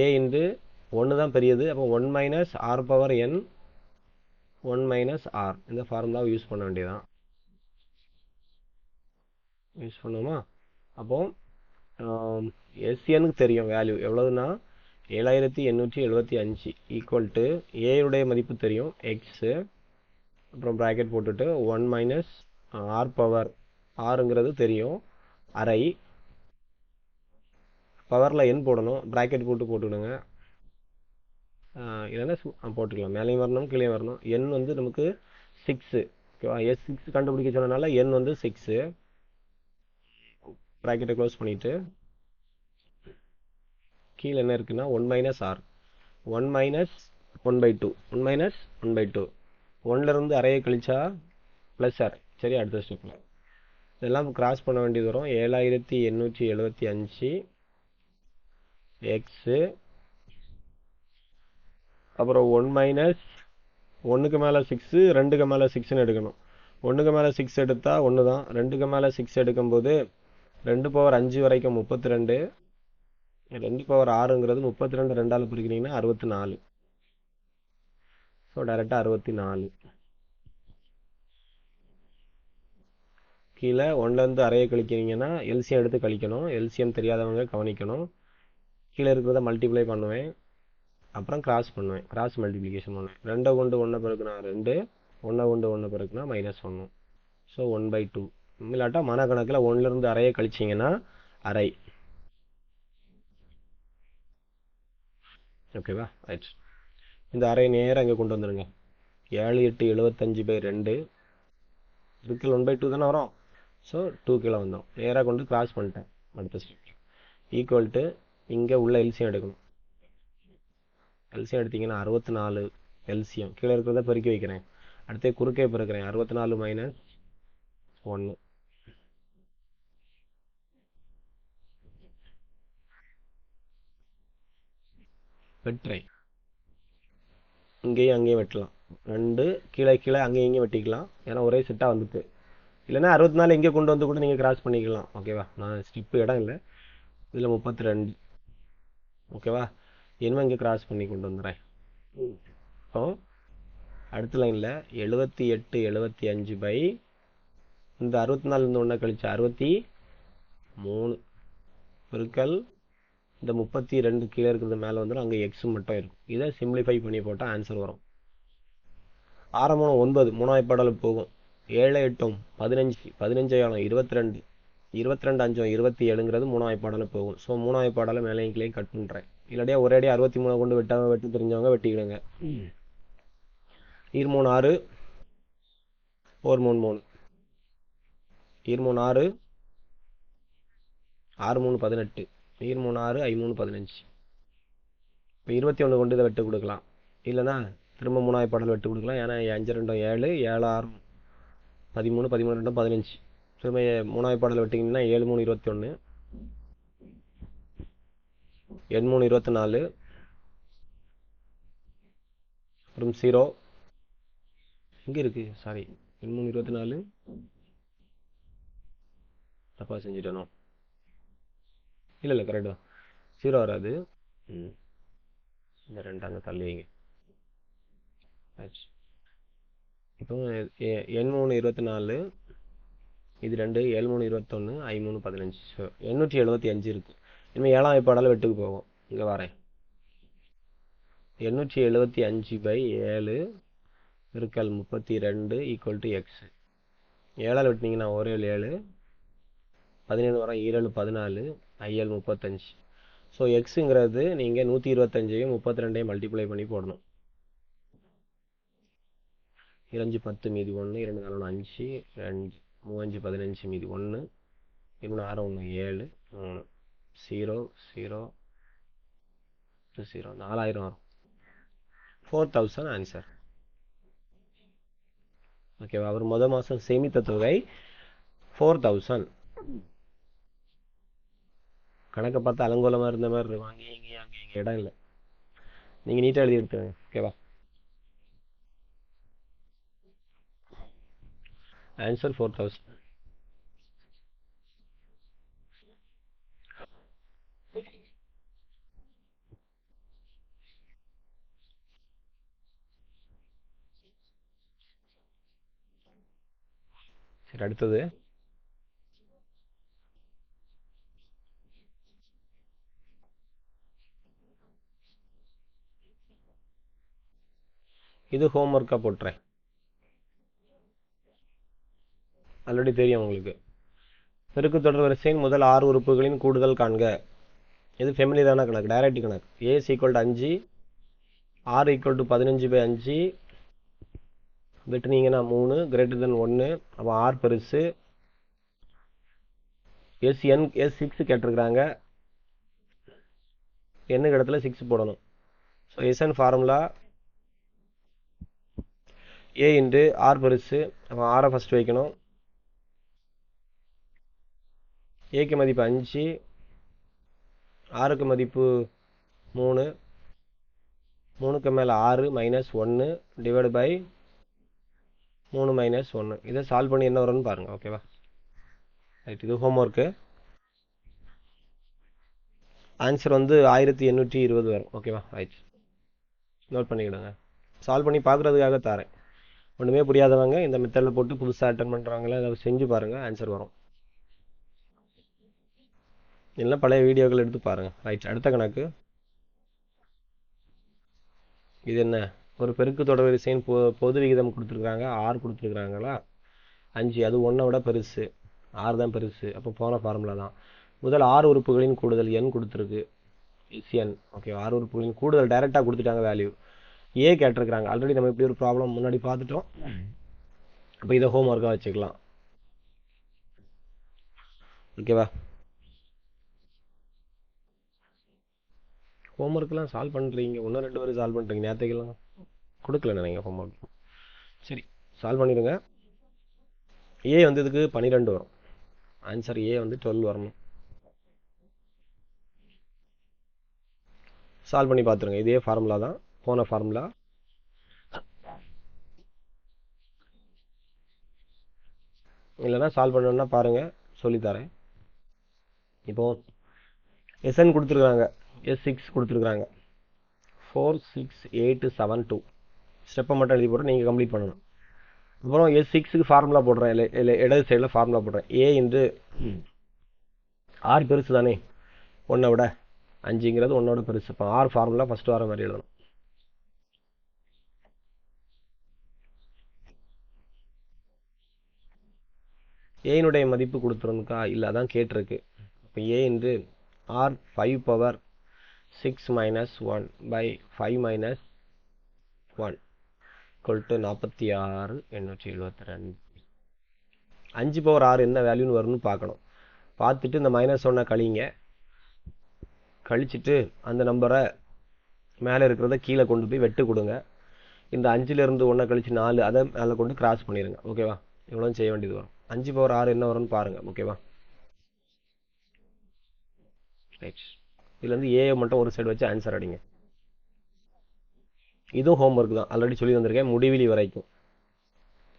a இன்டு 1 தான் பெரியது, அப்போ 1 minus r power n 1 minus r. இந்த ஃபார்முலாவை யூஸ் பண்ண வேண்டியதான். யூஸ் பண்ணுவோமா? அப்போ எஸ்எனுக்கு தெரியும் வேல்யூ எவ்வளவுனா 7,875 ஈக்குவல் டு ஏயுடைய மதிப்பு தெரியும் எக்ஸு, அப்புறம் ப்ராக்கெட் போட்டுட்டு 1 மைனஸ் ஆர் பவர், ஆறுங்கிறது தெரியும் அரை, பவரில் என் போடணும், ப்ராக்கெட் போட்டுவிடுங்க. இல்லைன்னா போட்டுக்கலாம், மேலேயும் வரணும் கீழே வரணும். என் வந்து நமக்கு 6. ஓகேவா? S6 கண்டுபிடிக்க சொன்னனால என் வந்து 6. ப்ராக்கெட்டை க்ளோஸ் பண்ணிவிட்டு கீழே என்ன இருக்குன்னா 1 மைனஸ் ஆர், 1 மைனஸ் 1/2, 1 மைனஸ் 1/2. 1லேருந்து அரையை கழிச்சா ப்ளஸ் ஆர். சரி, அடுத்த ஸ்டெப்பில் இதெல்லாம் கிராஸ் பண்ண வேண்டியது வரும். 7,875 எக்ஸு, அப்புறம் 1 மைனஸ் 1க்கு மேலே 6, 2க்கு மேலே 6ன்னு எடுக்கணும். 1க்கு மேலே 6 எடுத்தால் 1 தான், 2க்கு மேலே 6 எடுக்கும்போது 2 பவர் 5 வரைக்கும் 32, 2 பவர் 6ங்கிறது 32 2ஆல் பிரிக்கிறீங்கன்னா 64. ஸோ டைரெக்டாக 64. கீழே 1லேருந்து அரையை கழிக்கிறீங்கன்னா எல்சிஎம் எடுத்து கழிக்கணும். எல்சிஎம் தெரியாதவங்க கவனிக்கணும். கீழே இருக்கிறத மல்டிப்ளை பண்ணுவேன், அப்புறம் கிராஸ் பண்ணுவேன், கிராஸ் மல்டிப்ளிகேஷன் பண்ணுவேன். 2 கொண்டு 1 பெருக்குனா 2, 1 கொண்டு 1 பெருக்குனா -1. ஸோ 1/2. இல்லாட்டா மனக்கணக்கில் 1லேருந்து அரையை கழிச்சிங்கன்னா அரை. ஓகேவா? ரைட். இந்த அரை நேரம் இங்கே கொண்டு வந்துடுங்க. 7 8 75/2 பெருக்கல் 1/2 தானே வரும். ஸோ 2 கீழே வந்துடும். நேராக கொண்டு கிராஸ் பண்ணிட்டேன். அடுத்த ஸ்டெப் ஈக்குவல் டு இங்கே உள்ள எல்சியம் எடுக்கணும். எல்சியம் எடுத்தீங்கன்னா 64 எல்சியம் கீழே இருக்கிறத பெருக்கி வைக்கிறேன். அடுத்து குறுக்கே பெருக்கிறேன். 64 மைனஸ் 1 வெட்டுறேன். இங்கேயும் அங்கேயும் வெட்டலாம். 2 கீழே கீழே அங்கேயும் இங்கேயும் வெட்டிக்கலாம். ஏன்னா ஒரே செட்டாக வந்துட்டு. இல்லைன்னா 64 இங்கே கொண்டு வந்து கூட நீங்கள் கிராஸ் பண்ணிக்கலாம். ஓகேவா? நான் ஸ்டிப்பு இடம் இல்லை. இதில் 32. ஓகேவா? இனிமே இங்கே கிராஸ் பண்ணி கொண்டு வந்துடுறேன். இப்போ அடுத்த லைனில் 78 75 பை இந்த 64 ஒன்றை கழிச்சு 63 பெருக்கல் இந்த 32 கீழே இருக்கிறது மேலே வந்துடும். அங்கே எக்ஸ் மட்டும் இருக்கும். இதை சிம்பிளிஃபை பண்ணி போட்டால் ஆன்சர் வரும். 6 3 9 மூணாவது பாடலுக்கு போகும். 7 8 15 15 22 22 5 27ங்கிறது மூணாவது பாடலுக்கு போகும். ஸோ மூணாவது பாடலை மேலேயும் கீழே கட் பண்ணுறேன். இல்லாட்டியா ஒரேடியா 63 கொண்டு வெட்ட தெரிஞ்சவங்க வெட்டிக்கிடுங்க. 3 3 6 4 3 3 3 6 6 3 18 3 6 5 3 15. இப்போ 21 கொண்டு இதை வெட்டு கொடுக்கலாம். இல்லைனா திரும்ப மூணாவது பாடல் வெட்டு கொடுக்கலாம். ஏன்னா 5 2 7 7 6 13 13 2 15. திரும்ப மூணாவது பாடல் வெட்டிங்கன்னா 7 3 21 8 3 24 அப்புறம் 0 இங்கே இருக்குது. சாரி 8 3 24 தப்பாக செஞ்சுட்டேனோ? இல்லை கரெக்டு தான். 0 வராது. இந்த 2 அங்கே தள்ளி வைங்க. இப்போ 8 3 24 இது 2 7 3 21 5 3 15. ஸோ 875 இருக்குது. இனிமேல் 7ஆவது பாடலை வெட்டுக்கு போகும். இங்கே வரேன். 875/7 பெருக்கல் 32 ஈக்குவல் டு எக்ஸ். 7ஆல் வெட்டினீங்கன்னா 1 7 17 வரும். 7 14 IL 35. ஸோ எக்ஸுங்கிறது நீங்கள் 125ஐயும் 32ஐயும் மல்டிப்ளை பண்ணி போடணும். 2 10 மீதி 1 2 4 5 2 3 5 15 மீதி 1 2 6 1 7 3 0 0 0 4000 வரும். 4000 ஆன்சர். ஓகேவா? அவர் முதல் மாதம் சேமித்த தொகை 4000. கணக்கை பார்த்து அலங்கோலமாக இருந்த மாதிரி இருக்கும். அங்கே இங்கே இடம் இல்லை. நீங்கள் நீட்டாக எழுதி எடுத்துங்க. ஓகேவா? ஆன்சர் 4000. சரி, அடுத்தது இது ஹோம்ஒர்க்காக போட்டுறேன். ஆல்ரெடி தெரியும் உங்களுக்கு. பெருக்கு தொடர் வரிசையின் முதல் 6 உறுப்புகளின் கூடுதல் காண்க. இது ஃபெமிலியரான கணக்கு, டைரக்ட் கணக்கு. A = 5 R = 15/5 வெட்டினீங்கன்னா 3 > 1. அப்போ R பெருசு. S6 கேட்டிருக்கிறாங்க. எண்ணுக்கு இடத்துல 6 போடணும். So SN formula A × R பெருசு. அப்போ ஆரை ஃபஸ்ட் வைக்கணும். ஏக்கு மதிப்பு 5, ஆறுக்கு மதிப்பு 3, 3க்கு மேலே 6 - 1 டிவைட் பை 3 - 1. இதை சால்வ் பண்ணி என்ன வரும்னு பாருங்கள். ஓகேவா? ரைட். இது ஹோம்ஒர்க்கு. ஆன்சர் வந்து 1820 வரும். ஓகேவா? ரைட். நோட் பண்ணிக்கிடுங்க. சால்வ் பண்ணி பார்க்குறதுக்காக தரேன். ஒன்றுமே புரியாதவங்க இந்த மெத்தடில் போட்டு புதுசாக அட்டன் பண்ணுறாங்களே அதை செஞ்சு பாருங்கள். ஆன்சர் வரும். இல்லைன்னா பழைய வீடியோக்கள் எடுத்து பாருங்கள். ரைட். அடுத்த கணக்கு. இது என்ன? ஒரு பெருக்கு தொடர் வரிசையின் பொது விகிதம் கொடுத்துருக்காங்க. R கொடுத்துருக்குறாங்களா 5. அது 1 விட பெருசு. R தான் பெருசு. அப்போ போன ஃபார்முலா தான். முதல் 6 உறுப்புகளின் கூடுதல் N கொடுத்துருக்கு. எஸ்என் ஓகே ஆறு உறுப்புகளின் கூடுதல் டைரெக்டாக கொடுத்துட்டாங்க வேல்யூ. ஏ கேட்டிருக்கிறாங்க. ஆல்ரெடி நம்ம இப்படி ஒரு ப்ராப்ளம் முன்னாடி பார்த்துட்டோம். அப்போ இதை ஹோம் ஒர்க்காக வச்சுக்கலாம். ஓகேவா? ஹோம் ஒர்க்லாம் சால்வ் பண்ணுறீங்க, ஒன்று ரெண்டு பேரும் சால்வ் பண்ணுறீங்க. நேற்றுக்கெல்லாம் கொடுக்கல நினைங்க ஹோம் ஒர்க். சரி சால்வ் பண்ணிடுங்க. ஏ வந்து இதுக்கு 12 வரும். ஆன்சர் ஏ வந்து 12 வரணும். சால்வ் பண்ணி பார்த்துருங்க. இதே ஃபார்முலா தான், போன ஃபார்முலா. இல்லைன்னா சால்வ் பண்ணணும்னா பாருங்கள், சொல்லித்தரேன். இப்போ எஸ்என் கொடுத்துருக்குறாங்க, S6 கொடுத்துருக்குறாங்க. 4 6 8 7 2 ஸ்டெப்பை மட்டும் எழுதி போட்டு நீங்கள் கம்ப்ளீட் பண்ணணும். அப்புறம் S6க்கு ஃபார்முலா போடுறேன், இல்லை இடது சைடில் ஃபார்முலா போடுறேன். ஏ இன்ட்டு ஆர் பெருசு தானே ஒன்றை விட, 5ங்கிறது ஒன்னோட பெருசு. இப்போ ஆர் ஃபார்முலா ஃபஸ்ட்டு வர மாதிரி எழுதணும். ஏனுடைய மதிப்பு கொடுத்துருந்துக்கா, இல்லை அதான் கேட்டிருக்கு. இப்போ A into R 5 power 6 minus 1 by 5 minus 1 = 46 872. 5 power 6 என்ன வேல்யூன்னு வரும்னு பார்க்கணும். பார்த்துட்டு இந்த மைனஸ் 1 கழிங்க. கழிச்சிட்டு அந்த நம்பரை மேலே இருக்கிறத கீழே கொண்டு போய் வெட்டு கொடுங்க. இந்த 5லேருந்து 1 கழிச்சு 4, அதை மேலே கொண்டு கிராஸ் பண்ணிடுங்க. ஓகேவா? இவ்வளோ செய்ய வேண்டியது வரும். 5 பவர் 6 என்ன வரும்னு பாருங்கள். ஓகேவா? ரைட். இதுலேருந்து ஏ மட்டும் ஒரு சைடு வச்சு ஆன்சர் அடிங்க. இதுவும் ஹோம் ஒர்க் தான், ஆல்ரெடி சொல்லி வந்திருக்கேன், முடிவிலி வரைக்கும்.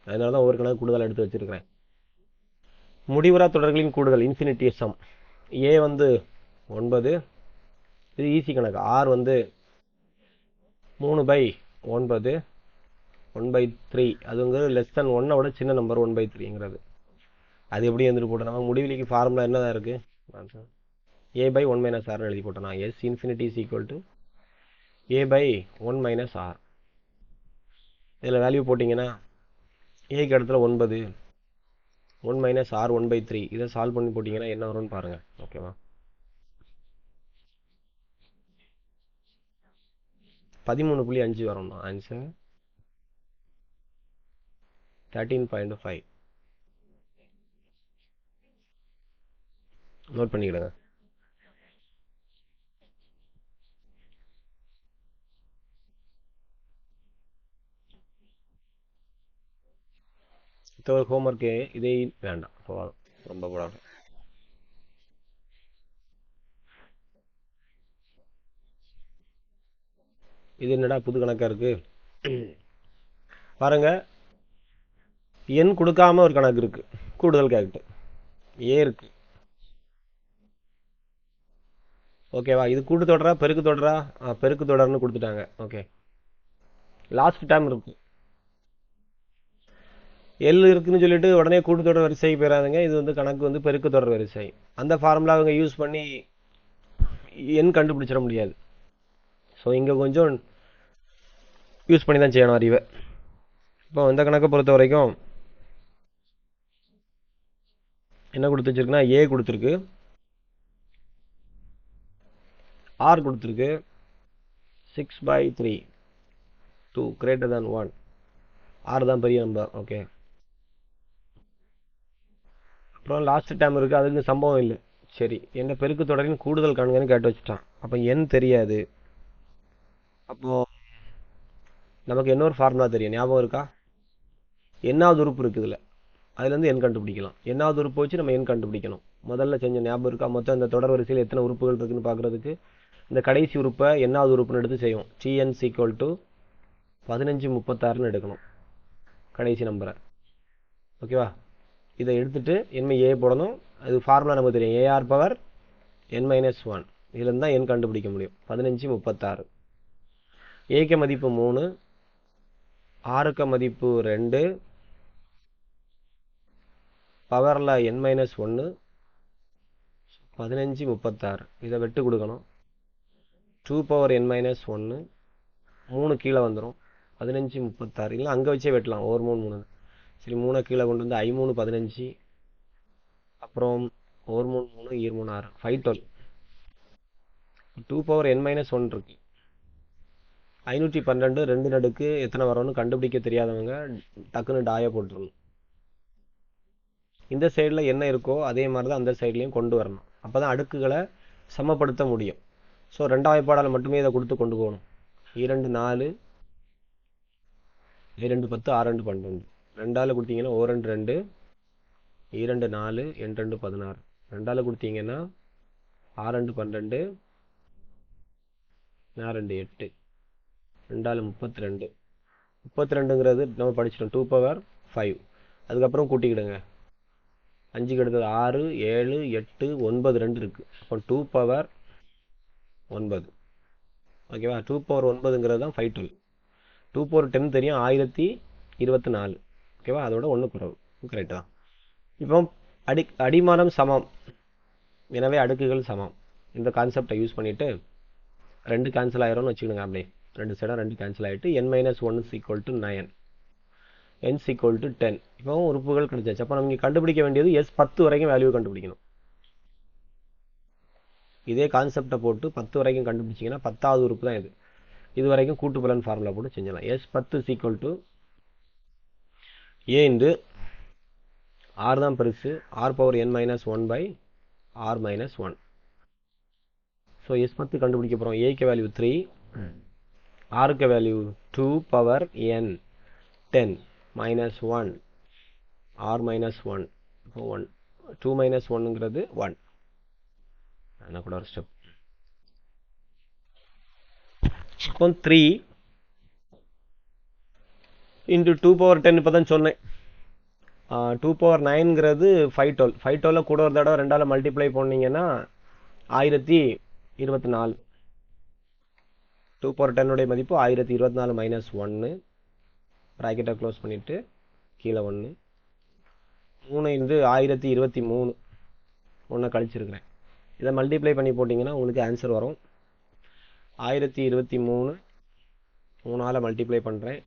அதனால தான் ஒவ்வொரு கணக்கு கூடுதல் எடுத்து வச்சிருக்கிறேன். முடிவுறா தொடர்களின் கூடுதல் இன்ஃபினிட்டி சம். ஏ வந்து 9, இது ஈஸி கணக்கு. ஆர் வந்து 3/9 1/3, அதுங்கிறது லெஸ் தென் 1 விட சின்ன நம்பர் 1/3ங்கிறது. அது எப்படி எழுதிட்டு போட்டோம்? நம்ம முடிவிலிக்கு ஃபார்முலா என்னதான் இருக்குது? A/1 - R எழுதி போட்டோம். S infinity is equal to A/1 - R. இதில் வேல்யூ போட்டிங்கன்னா ஏக்கு இடத்துல 9, 1 - R 1/3. இதை சால்வ் பண்ணி போட்டிங்கன்னா என்ன வரும்னு பாருங்கள். ஓகேவா? 13.5 வரும் ஆன்சர். 13.5 நோட் பண்ணிக்கிடுங்க. ஹோம்ஒர்க்கு இதே வேண்டாம், போதும், ரொம்ப போடாது. இது என்னடா புது கணக்காக இருக்குது பாருங்க. எண் கொடுக்காம ஒரு கணக்கு இருக்கு, கூடுதல் கேரக்டர் ஏ இருக்கு. ஓகேவா? இது கூட்டு தொடரா பெருக்கு தொடரா? பெருக்கு தொடர்னு கொடுத்துட்டாங்க. ஓகே, லாஸ்ட் டைம் இருக்கு. எல் இருக்குன்னு சொல்லிட்டு உடனே கூட்டுத்தொடர் வரிசை போயிடாதுங்க. இது வந்து கணக்கு வந்து பெருக்கு தொடர் வரிசை. அந்த ஃபார்முலா அவங்க யூஸ் பண்ணி எண் கண்டுபிடிச்சிட முடியாது. ஸோ இங்கே கொஞ்சம் யூஸ் பண்ணி தான் செய்யணும் அறிவை. இப்போ இந்த கணக்கை பொறுத்த வரைக்கும் என்ன கொடுத்து வச்சிருக்குன்னா, ஏ கொடுத்துருக்கு, ஆர் கொடுத்துருக்கு, 6/3 2 > 1. ஆர் தான் பெரிய நம்பர். ஓகே, அப்புறம் லாஸ்ட் டைம் இருக்குது, அதுக்கு சம்பவம் இல்லை. சரி, என்ன பெருக்கு தொடரின் கூடுதல் காணுங்கன்னு கேட்டு வச்சுட்டான். அப்போ எண் தெரியாது. அப்போது நமக்கு இன்னொரு ஃபார்முலா தெரியும், ஞாபகம் இருக்கா? என்னாவது உறுப்பு இருக்குதுல்ல, அதுலேருந்து எண் கண்டுபிடிக்கலாம். என்னாவது உறுப்பு வச்சு நம்ம எண் கண்டுபிடிக்கணும். முதல்ல செஞ்ச ஞாபகம் இருக்கா? மொத்தம் இந்த தொடர் வரிசையில் எத்தனை உறுப்புகள் இருக்குன்னு பார்க்குறதுக்கு இந்த கடைசி உறுப்பை என்னாவது உறுப்புன்னு எடுத்து செய்வோம். TN = 1536ன்னு எடுக்கணும் கடைசி நம்பரை. ஓகேவா? இதை எடுத்துட்டு எண்மை ஏ போடணும். அது ஃபார்முலா நமக்கு தெரியும், AR/n-1. இதுலேருந்து தான் எண் கண்டுபிடிக்க முடியும். 1536. ஏக்க மதிப்பு 3, ஆறுக்க மதிப்பு 2, பவரில் n-1, 1536. இதை வெட்டு கொடுக்கணும். 2n-1, 3 கீழே வந்துடும். 1536. இல்லை அங்கே வச்சே வெட்டலாம், ஒரு 3 3. சரி, 3 கீழே கொண்டு வந்து I3 15, அப்புறம் 1 3 3 2 3 6 512. 2 பவர் n மைனஸ் 1 இருக்கு. 512 2 நடுக்கு எத்தனை வரும்னு கண்டுபிடிக்க தெரியாதவங்க டக்குன்னு டாயை போட்டுருணும். இந்த சைடில் என்ன இருக்கோ அதே மாதிரி தான் அந்த சைட்லையும் கொண்டு வரணும். அப்போ தான் அடுக்குகளை சமப்படுத்த முடியும். ஸோ ரெண்டாவது வாய்ப்பாடால் மட்டுமே இதை கொடுத்து கொண்டு போகணும். 2 4 2 10 6 2 12 ரெண்டால் கொடுத்தீங்கன்னா 1 2 2 4 8 2 16 ரெண்டால் கொடுத்தீங்கன்னா 6 2 12 4 2 8 ரெண்டால் 32 32ங்கிறது நம்ம படிச்சிட்டோம் 2 பவர் 5. அதுக்கப்புறம் கூட்டிக்கிடுங்க. 5க்கு எடுத்தது 6 7 8 9 2 இருக்குது. அப்போ 2 பவர் 9. ஓகேவா? 2 பவர் 9ங்கிறது தான் 512. 2 பவர் 10 தெரியும் 1024. ஓகேவா? அதோட 1 குறவு. கரெக்டு தான். இப்போ அடிமானம் சமம், எனவே அடுக்குகள் சமம். இந்த கான்செப்டை யூஸ் பண்ணிவிட்டு 2 கேன்சல் ஆயிரும்னு வச்சுக்கோங்க. அப்படியே 2 சைடாக 2 கேன்சல் ஆகிட்டு n-1 is equal to 9, n is equal to 10. இப்போ உறுப்புகள் கிடைச்சாச்சு. அப்போ நம்ம கண்டுபிடிக்க வேண்டியது S10 வரைக்கும் வேல்யூ கண்டுபிடிக்கணும். இதே கான்செப்டை போட்டு 10 வரைக்கும் கண்டுபிடிச்சிங்கன்னா 10வது உறுப்பு தான் இது. இது வரைக்கும் கூட்டுப்பலன் ஃபார்முலா போட்டு செஞ்சலாம். S10 is equal to a into r தான் பெருசு, r power n-1 by r minus 1. So S10 கண்டுபிடிக்க போகிறோம். ஏக்கு வேல்யூ 3, ஆருக்கு value 2 power n 10 minus 1 r minus 1. இப்போ 1 2 minus 1ங்கிறது 1. என்ன கூட ஒரு ஸ்டெப். இப்போ 3 into 2 பவர் 10 இப்போ தான் சொன்னேன். 2 பவர் 9ங்கிறது 512. 512 கூட ஒரு தடவை 2ஆல் மல்டிப்ளை பண்ணிங்கன்னா 1024. 2 பவர் 10உடைய மதிப்பு 1024 மைனஸ் 1. ப்ராக்கெட்டை க்ளோஸ் பண்ணிவிட்டு கீழே 1. 3 இருந்து 1023 ஒன்று கழிச்சிருக்கிறேன். இதை மல்டிப்ளை பண்ணி போட்டிங்கன்னா உங்களுக்கு ஆன்சர் வரும். 1023 3ஆல் மல்டிப்ளை பண்ணுறேன்.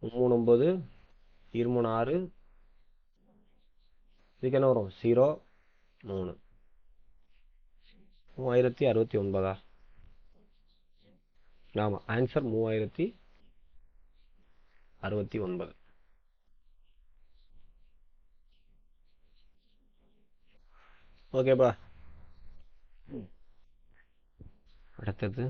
3 9 2 6. இதுக்கு என்ன வரும்? 0 3 3069. ஆமாம், ஆன்சர் 3069. ஓகேப்பா. அடுத்தது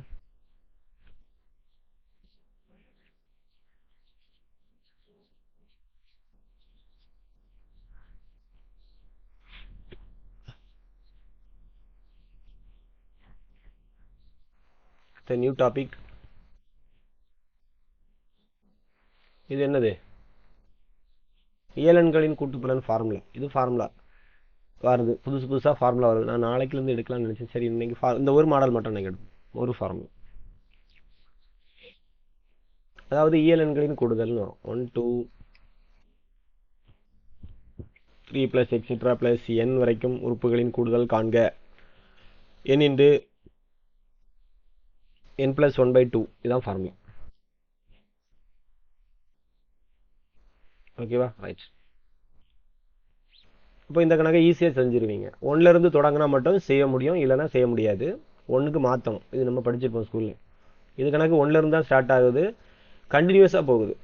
the new topic. இது என்னது? இயலெண்களின் கூட்டுப்பலன் ஃபார்முலா. இது ஃபார்முலா வருது, புதுசாக ஃபார்முலா வருது. நான் நாளைக்குலேருந்து எடுக்கலாம்னு நினச்சேன். சரி, இன்னைக்கு இந்த ஒரு மாடல் மட்டும் நீங்கள் எடுப்போம். ஒரு ஃபார்முலா, அதாவது இயலெண்களின் கூடுதல்னு வரும். 1 2 3 + எக்ஸெட்ரா + n வரைக்கும் உறுப்புகளின் கூடுதல் காண்க. n இன்டு n + 1/2 இதுதான் ஃபார்முலா. ஓகேவா? ரைட். இப்போ இந்த கணக்கை ஈஸியாக செஞ்சுருவீங்க. 1லேருந்து தொடங்கினா மட்டும் செய்ய முடியும், இல்லைனா செய்ய முடியாது. 1க்கு மாற்றணும். இது நம்ம படிச்சிருப்போம் ஸ்கூலில். இது கணக்கு 1லேருந்து தான் ஸ்டார்ட் ஆகுது, கண்டினியூஸாக போகுது.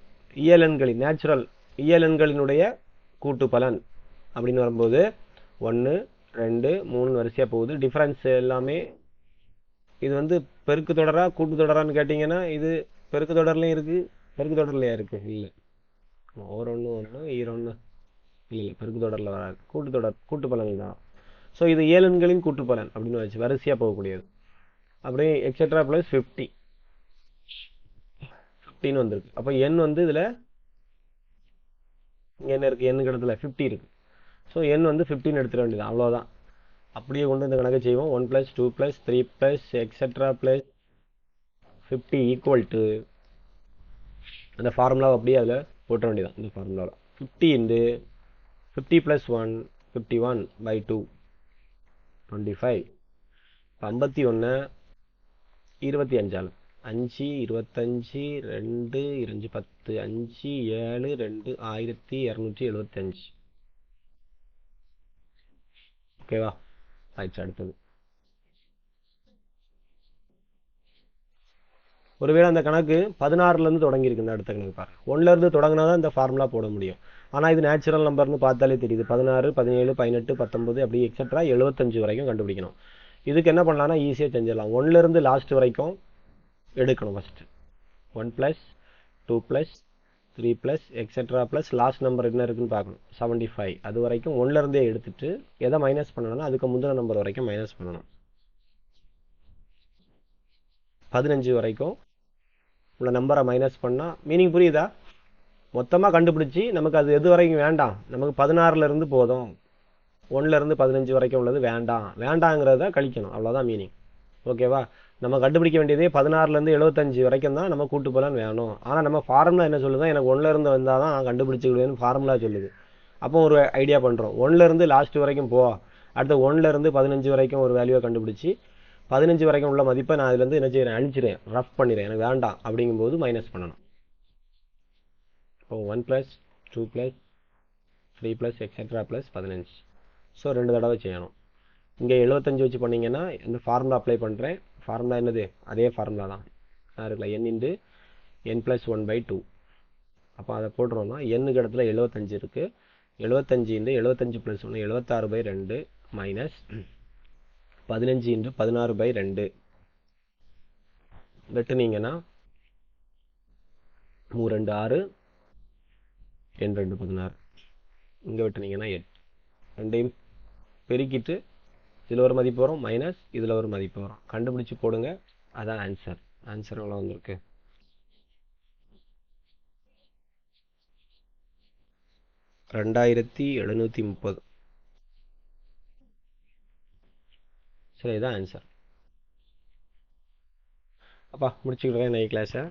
இயலெண்களின் நேச்சுரல் இயலெண்களினுடைய கூட்டுப்பலன் அப்படின்னு வரும்போது 1 2 3 வரிசையாக போகுது. டிஃப்ரென்ஸ் எல்லாமே இது வந்து பெருக்கு தொடரா கூட்டு தொடரான்னு கேட்டிங்கன்னா இது பெருக்கு தொடர்லையும் இருக்குது, பெருக்கு தொடர்லையா இருக்குது? இல்லை, ஒரு 1 1 இல்லை, பெருக்கு தொடரில் வராது. கூட்டுப்பலன் தான். ஸோ இது இயலெண்களின் கூட்டுப்பலன் அப்படின்னு வச்சு வரிசையாக போகக்கூடியது. அப்படியே எக்ஸெட்ரா + 50 15 வந்திருக்கு. அப்போ n வந்து இதில் என்ன இருக்குது? n இடத்துல 50 இருக்குது. ஸோ n வந்து 15 எடுத்துட வேண்டியது, அவ்வளோதான். அப்படியே கொண்டு இந்த கணக்கு செய்வோம். 1 + 2 + 3 + எக்ஸெட்ரா + 50 ஈக்குவல் டு அந்த ஃபார்முலாவை அப்படியே அதில் போட்ட வேண்டியதான். இந்த ஃபார்முலாவில் 50 இன்டு 50 + 1 51/2 25. 51 25 5 25 2 2 10 5 7 2 1275. ஓகேவா? ஆயிடுச்சு. அடுத்தது ஒருவேளை அந்த கணக்கு 16லேருந்து தொடங்கியிருக்கு. இந்த அடுத்த கணக்கு பாருங்க, 1லேருந்து தொடங்கினா தான் இந்த ஃபார்முலா போட முடியும். ஆனால் இது நேச்சுரல் நம்பர்னு பார்த்தாலே தெரியுது. 16, 17, 18, 19 அப்படி எக்ஸட்ரா 75 வரைக்கும் கண்டுபிடிக்கணும். இதுக்கு என்ன பண்ணலாம்னா ஈஸியாக செஞ்சிடலாம். 1லேருந்து லாஸ்ட் வரைக்கும் எடுக்கணும். First 1 + 2 + 3 + extra plus last number என்ன இருக்குன்னு பார்க்கணும். 75 அது வரைக்கும் 1லேருந்தே எடுத்துட்டு எதை மைனஸ் பண்ணணும்னா அதுக்கு முந்தின நம்பர் வரைக்கும் மைனஸ் பண்ணணும். 15 வரைக்கும் உள்ள நம்பரை மைனஸ் பண்ணால் மீனிங் புரியுதா? மொத்தமாக கண்டுபிடிச்சி நமக்கு அது எது வரைக்கும் வேண்டாம், நமக்கு 16லேருந்து போதும், 1லேருந்து 15 வரைக்கும் உள்ளது வேண்டாங்கிறத கழிக்கணும், அவ்வளோதான் மீனிங். ஓகேவா? நம்ம கண்டுபிடிக்க வேண்டியதே 16லேருந்து 75 வரைக்கும் தான் நம்ம கூட்டு பலன் வேணும். ஆனால் நம்ம ஃபார்முலா என்ன சொல்லுதா, எனக்கு 1லேருந்து வந்தால் தான் நான் கண்டுபிடிச்சிக்கிடுவேன்னு ஃபார்முலா சொல்லுது. அப்போ ஒரு ஐடியா பண்ணுறோம், 1லேருந்து லாஸ்ட் வரைக்கும் போ, அடுத்து 1லேருந்து 15 வரைக்கும் ஒரு வேல்யூவை கண்டுபிடிச்சி 15 வரைக்கும் உள்ள மதிப்பை நான் அதுலேருந்து என்ன செய்கிறேன், அழிச்சிடுறேன், ரஃப் பண்ணிடுறேன், எனக்கு வேண்டாம் அப்படிங்கும்போது மைனஸ் பண்ணணும். இப்போ 1 + 2 + 3 + எக்ஸட்ரா ப்ளஸ் 15. ஸோ 2 தடவை செய்யணும். இங்கே 75 வச்சு பண்ணிங்கன்னா இந்த ஃபார்முலா அப்ளை பண்ணுறேன். ஃபார்முலா என்னது, அதே ஃபார்முலா தான் இருக்குல்ல, n × n + 1/2. அப்போ அதை போட்டுறோம்னா n இடத்துல 75 இருக்குது. 75 × 75 + 1 76/2 மைனஸ் 15 × 16/2 வெட்டுனீங்கன்னா 3 2 6 n 2 16. இங்கே வெட்டுனீங்கன்னா 8. ரெண்டையும் பெருக்கிட்டு இதில் ஒரு மதிப்பு வரும் மைனஸ் இதில் ஒரு மதிப்பு வரும், கண்டுபிடிச்சி போடுங்க. அதான் ஆன்சர். ஆன்சர் எவ்வளோ வந்திருக்கு, 2730. சரி, இதான் ஆன்சர். அப்பா முடிச்சுக்கிறேன் நை கிளாஸை.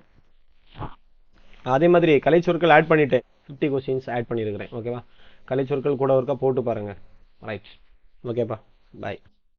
அதே மாதிரி கலை சொற்கள் ஆட் பண்ணிட்டேன், 50 கொஸ்டின்ஸ் ஆட் பண்ணியிருக்கிறேன். ஓகேவா? கலை சொற்கள் கூட ஒருக்கா போட்டு பாருங்கள். ரைட், ஓகேப்பா, பாய்.